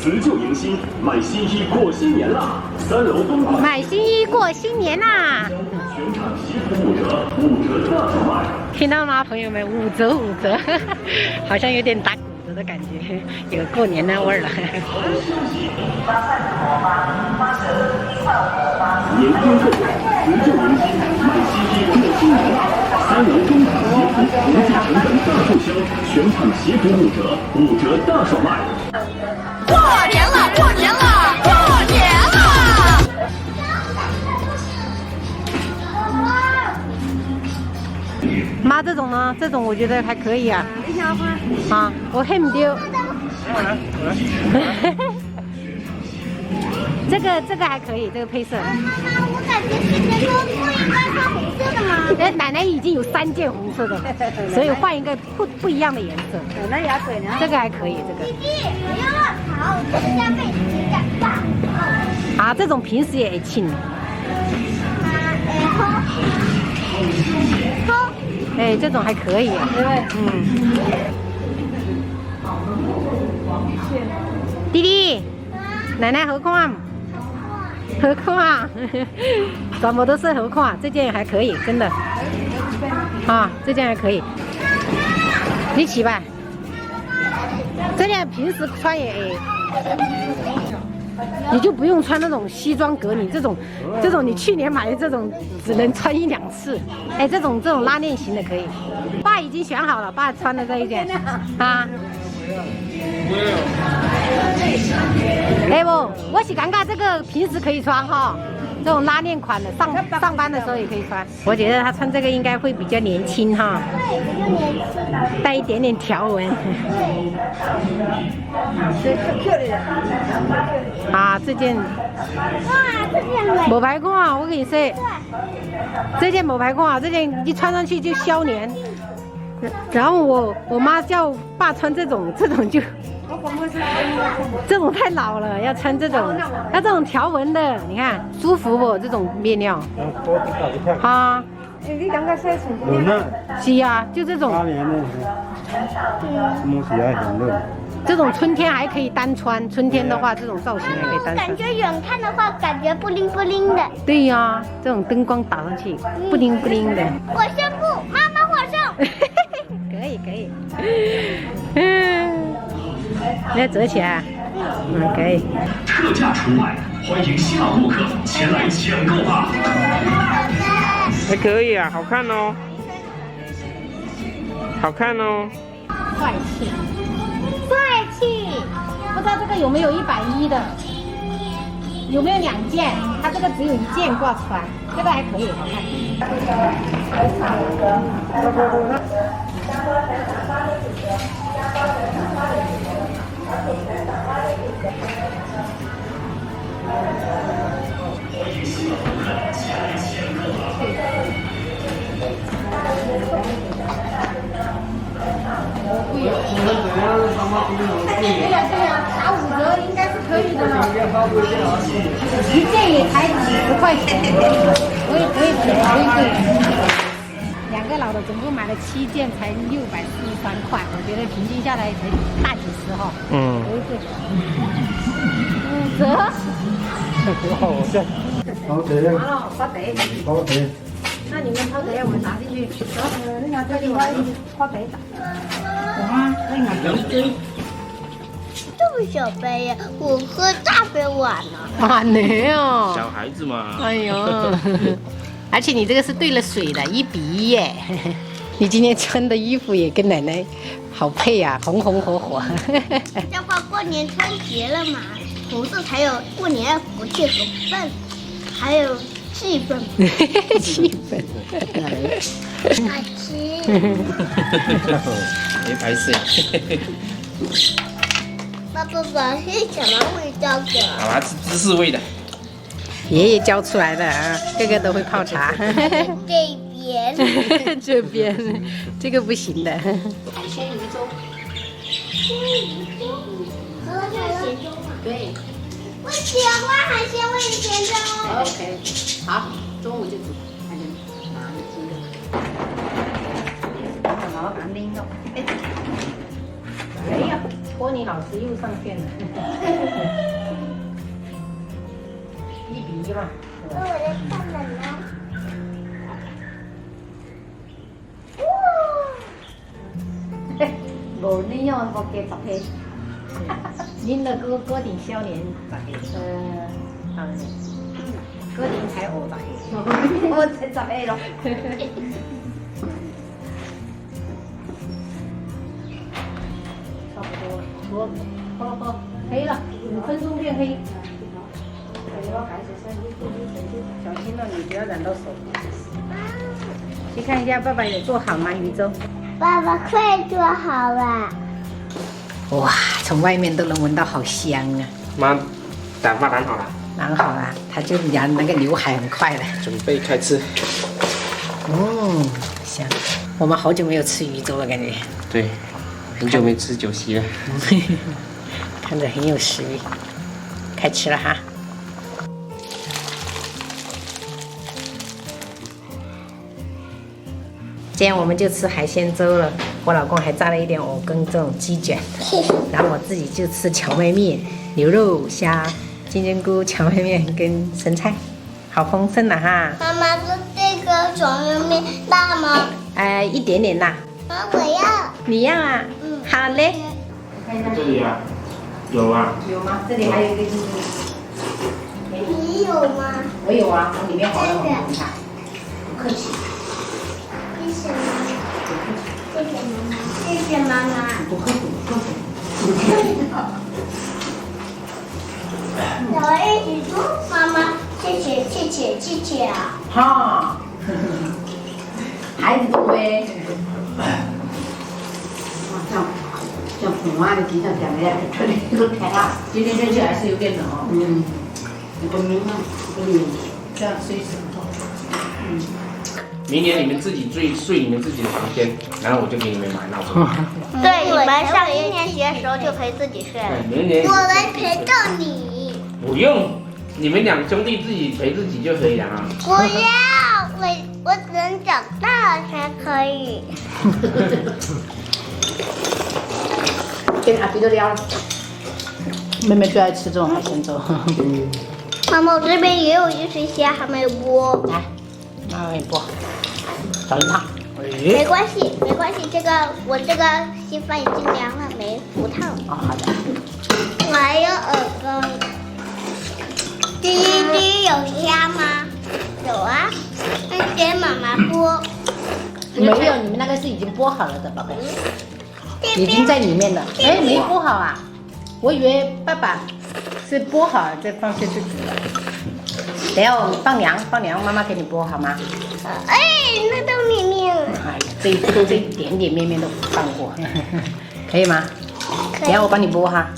辞旧迎新，买新衣过新年啦！3楼东莞买新衣过新年啦！全场西服5折大售卖。听到吗，朋友们？5折5折，好像有点打骨折的感觉，有过年那味儿了。年终购辞旧迎新，买新衣过新年啦！3楼中场西服国际成本大促销，全场西服5折大售卖。过年了，过年了，过年了！妈，这种呢？这种我觉得还可以啊。啊，我很唔丢。这个还可以，这个配色。妈妈，我感觉新年都不应该穿红色的吗？奶奶已经有3件红色的了，所以换一个不一样的颜色。奶奶牙嘴呢？这个还可以，这个。弟弟，不要乱跑，这下被你长大。啊，这种平时也会穿。哎，这种还可以，对不对？弟弟，奶奶何况？何况？什么都是何况，这件还可以，真的。啊，这件还可以。你起吧。这件平时穿也。你就不用穿那种西装革履，这种你去年买的这种只能穿1、2次。哎，这种拉链型的可以。爸已经选好了，爸穿的这一件啊。哎不，我是感觉这个平时可以穿哈，这种拉链款的上班的时候也可以穿。我觉得他穿这个应该会比较年轻哈，对，比较年轻。带一点点条纹。啊，这件。哇，这件美。没白看啊，我跟你说，这件没白看啊，这件一穿上去就消年。然后我妈叫爸穿这种就。这种太老了，要穿这种，要这种条纹的，你看舒服不？这种面料。啊。你两个晒成是啊，就这种。这种春天还可以单穿，春天的话这种造型还可以单穿。感觉远看的话，感觉不灵不灵的。对呀，这种灯光打上去，不灵不灵的。我宣布，妈妈获胜。可以。要折起来。可以。特价除外，欢迎新老顾客前来抢购吧。还可以啊，好看哦，好看哦。帅气。不知道这个有没有110的？有没有2件？它这个只有1件挂穿，这个还可以，好看。对呀，打5折应该是可以的了。1件也才几10块钱，不会贵。2个老的总共买了7件，才643块，我觉得平均下来才大几十哈。不会贵。5折。好像。好了，发得。那你们抛得我们拿进去。你拿这里我抛得。这么小杯呀，我喝大杯碗呢。啊，没有。小孩子嘛。哎呦，而且你这个是兑了水的，1比1耶。你今天穿的衣服也跟奶奶好配呀，红红火火。这不过年春节了嘛，红色才有过年福气和氛，还有气氛。气氛。好吃。没拍摄。爸爸是什么味道的？好吧，是芝士味的。爷爷教出来的啊，个个都会泡茶。这边。这边，这个不行的。海鲜鱼粥。喝这咸粥嘛？对。我喜欢海鲜味的咸粥。OK， 好，中午就煮。看见拿着鸡肉。好，拿拎了。哎呀，托尼老师又上线了。嘛。那我在看奶奶。无你用无加10岁，恁的哥定少年10岁，哥定才50岁，我才10岁咯。差不多了，好，黑了，5分钟变黑。小心了，你不要染到手。去看一下爸爸有做好吗？鱼粥。爸爸快做好了。哇，从外面都能闻到好香啊！妈，打发染好了，染好了，他就染那个刘海很快的。准备开吃。香。我们好久没有吃鱼粥了，感觉。对，很久没吃酒席了。看着很有食欲，开吃了哈。今天我们就吃海鲜粥了，我老公还炸了一点藕羹这种鸡卷，然后我自己就吃荞麦面、牛肉虾、金针菇、荞麦面跟生菜，好丰盛的哈。妈妈说这个荞麦面大吗？一点点辣。妈，我要。你要啊？好嘞。看一下。这里啊，有啊。有吗？这里还有一个就是。你有吗？我有啊，我里面好了，我看看。不客气。谢谢妈妈。谢谢妈妈。不客气，不客气。我一起说，妈妈，谢谢啊。哈。孩子多呗。像红啊的经常讲的，这里都甜了。今天天气还是有点冷哦。不冷啊，不冷。这样睡是不错。明年你们自己睡你们自己的房间，然后我就给你们买闹钟。对，你们上1年级的时候就可以自己睡了。明年我来陪着你。不用，你们两兄弟自己陪自己就可以了啊。不要，我只能长大了才可以。跟阿比都聊了。妹妹最爱吃这种海鲜粥。妈妈，我这边也有一水虾还没有剥。来，妈给你剥，找一趟。没关系，这个我这个稀饭已经凉了，没不烫。哦，好的。我还有耳根。滴滴有虾吗？有啊，那给妈妈剥。没有，你们那个是已经剥好了的，宝贝。已经在里面了。哎，没剥好啊？我以为爸爸是剥好再放下去煮的。等下我放凉，妈妈给你剥好吗？哎，那到里面了。哎呀，这一点点面面都放过，可以吗？可以。等下我帮你剥哈。